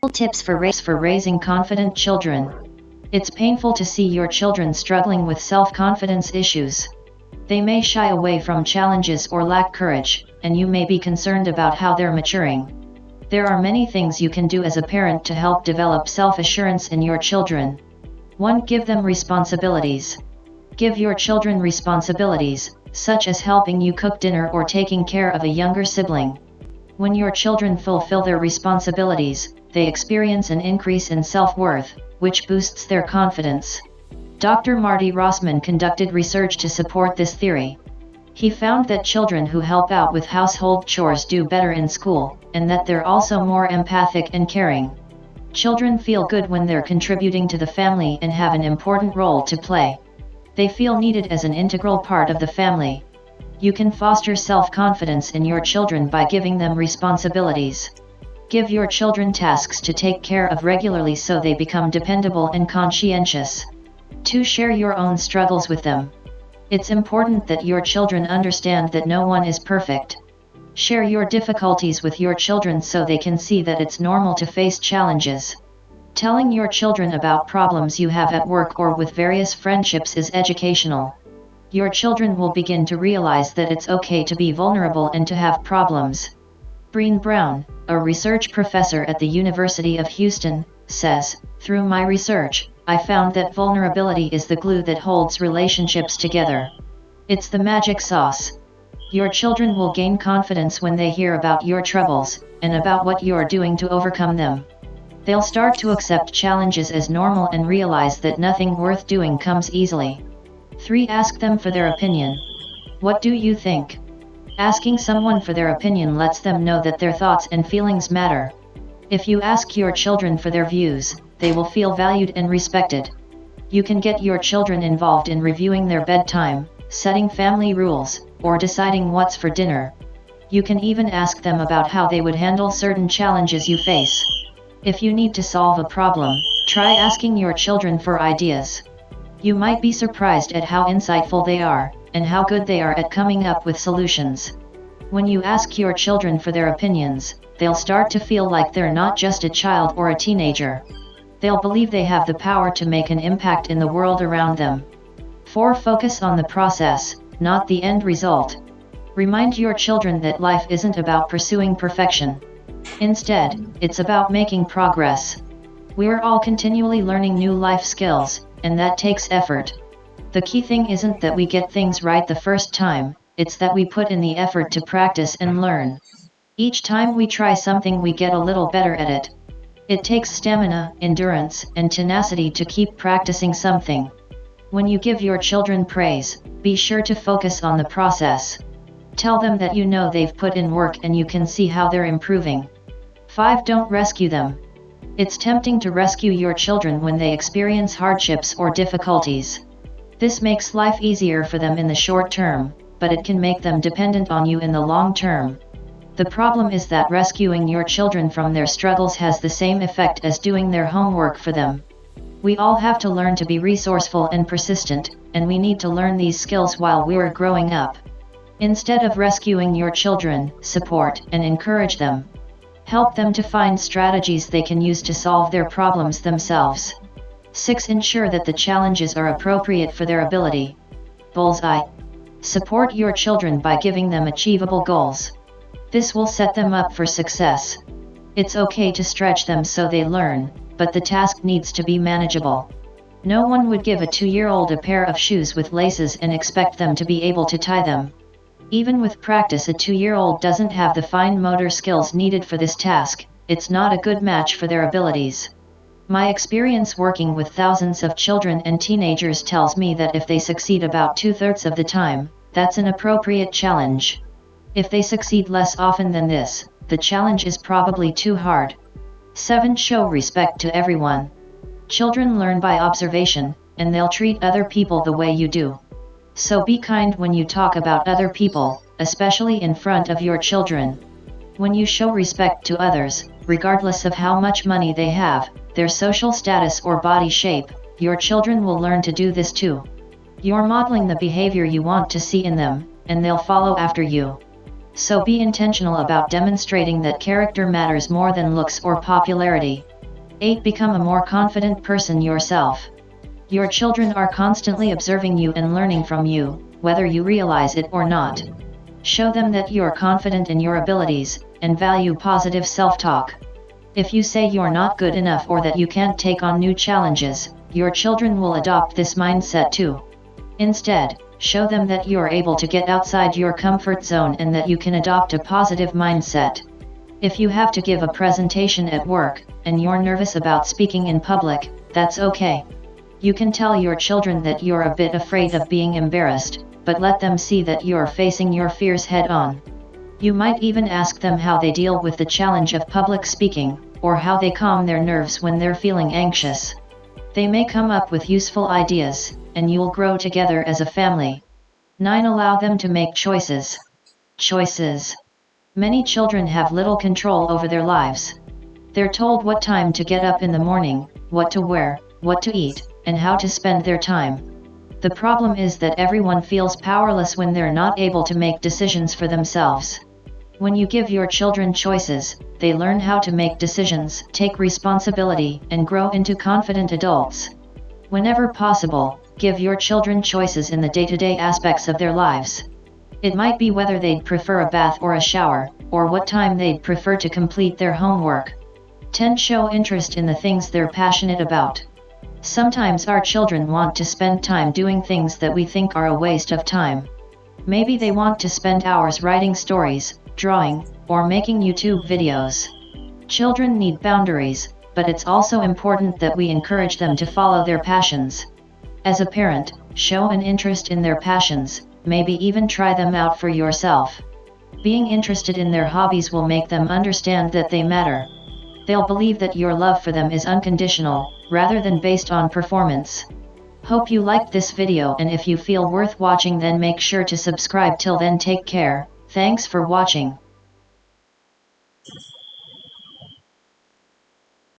Tips for raising confident children. It's painful to see your children struggling with self-confidence issues. They may shy away from challenges or lack courage, and you may be concerned about how they're maturing. There are many things you can do as a parent to help develop self-assurance in your children. 1. Give them responsibilities. Give your children responsibilities, such as helping you cook dinner or taking care of a younger sibling. When your children fulfill their responsibilities, they experience an increase in self-worth, which boosts their confidence. Dr. Marty Rossman conducted research to support this theory. He found that children who help out with household chores do better in school, and that they're also more empathic and caring. Children feel good when they're contributing to the family and have an important role to play. They feel needed as an integral part of the family. You can foster self-confidence in your children by giving them responsibilities. Give your children tasks to take care of regularly so they become dependable and conscientious. 2. Share your own struggles with them. It's important that your children understand that no one is perfect. Share your difficulties with your children so they can see that it's normal to face challenges. Telling your children about problems you have at work or with various friendships is educational. Your children will begin to realize that it's okay to be vulnerable and to have problems. Breen Brown, a research professor at the University of Houston, says, "Through my research, I found that vulnerability is the glue that holds relationships together. It's the magic sauce." Your children will gain confidence when they hear about your troubles, and about what you're doing to overcome them. They'll start to accept challenges as normal and realize that nothing worth doing comes easily. 3. Ask them for their opinion. What do you think? Asking someone for their opinion lets them know that their thoughts and feelings matter. If you ask your children for their views, they will feel valued and respected. You can get your children involved in reviewing their bedtime, setting family rules, or deciding what's for dinner. You can even ask them about how they would handle certain challenges you face. If you need to solve a problem, try asking your children for ideas. You might be surprised at how insightful they are, and how good they are at coming up with solutions. When you ask your children for their opinions, they'll start to feel like they're not just a child or a teenager. They'll believe they have the power to make an impact in the world around them. 4. Focus on the process, not the end result. Remind your children that life isn't about pursuing perfection. Instead, it's about making progress. We're all continually learning new life skills, and that takes effort. The key thing isn't that we get things right the first time, it's that we put in the effort to practice and learn. Each time we try something we get a little better at it. It takes stamina, endurance, and tenacity to keep practicing something. When you give your children praise, be sure to focus on the process. Tell them that you know they've put in work and you can see how they're improving. 5. Don't rescue them. It's tempting to rescue your children when they experience hardships or difficulties. This makes life easier for them in the short term, but it can make them dependent on you in the long term. The problem is that rescuing your children from their struggles has the same effect as doing their homework for them. We all have to learn to be resourceful and persistent, and we need to learn these skills while we're growing up. Instead of rescuing your children, support and encourage them. Help them to find strategies they can use to solve their problems themselves. 6. Ensure that the challenges are appropriate for their ability. Bullseye. Support your children by giving them achievable goals. This will set them up for success. It's okay to stretch them so they learn, but the task needs to be manageable. No one would give a 2-year-old a pair of shoes with laces and expect them to be able to tie them. Even with practice, a 2-year-old doesn't have the fine motor skills needed for this task. It's not a good match for their abilities. My experience working with thousands of children and teenagers tells me that if they succeed about 2/3 of the time, that's an appropriate challenge. If they succeed less often than this, the challenge is probably too hard. 7. Show respect to everyone. Children learn by observation, and they'll treat other people the way you do. So be kind when you talk about other people, especially in front of your children. When you show respect to others, regardless of how much money they have, their social status or body shape, your children will learn to do this too. You're modeling the behavior you want to see in them, and they'll follow after you. So be intentional about demonstrating that character matters more than looks or popularity. 8. Become a more confident person yourself. Your children are constantly observing you and learning from you, whether you realize it or not. Show them that you're confident in your abilities, and value positive self-talk. If you say you're not good enough or that you can't take on new challenges, your children will adopt this mindset too. Instead, show them that you're able to get outside your comfort zone and that you can adopt a positive mindset. If you have to give a presentation at work, and you're nervous about speaking in public, that's okay. You can tell your children that you're a bit afraid of being embarrassed, but let them see that you're facing your fears head-on. You might even ask them how they deal with the challenge of public speaking, or how they calm their nerves when they're feeling anxious. They may come up with useful ideas, and you'll grow together as a family. 9. Allow them to make choices. Choices. Many children have little control over their lives. They're told what time to get up in the morning, what to wear, what to eat, and how to spend their time. The problem is that everyone feels powerless when they're not able to make decisions for themselves. When you give your children choices, they learn how to make decisions, take responsibility, and grow into confident adults. Whenever possible, give your children choices in the day-to-day aspects of their lives. It might be whether they'd prefer a bath or a shower, or what time they'd prefer to complete their homework. 10. Show interest in the things they're passionate about. Sometimes our children want to spend time doing things that we think are a waste of time. Maybe they want to spend hours writing stories, drawing, or making YouTube videos. Children need boundaries, but it's also important that we encourage them to follow their passions. As a parent, show an interest in their passions, maybe even try them out for yourself. Being interested in their hobbies will make them understand that they matter. They'll believe that your love for them is unconditional, rather than based on performance. Hope you liked this video, and if you feel worth watching, then make sure to subscribe. Till then, take care. Thanks for watching.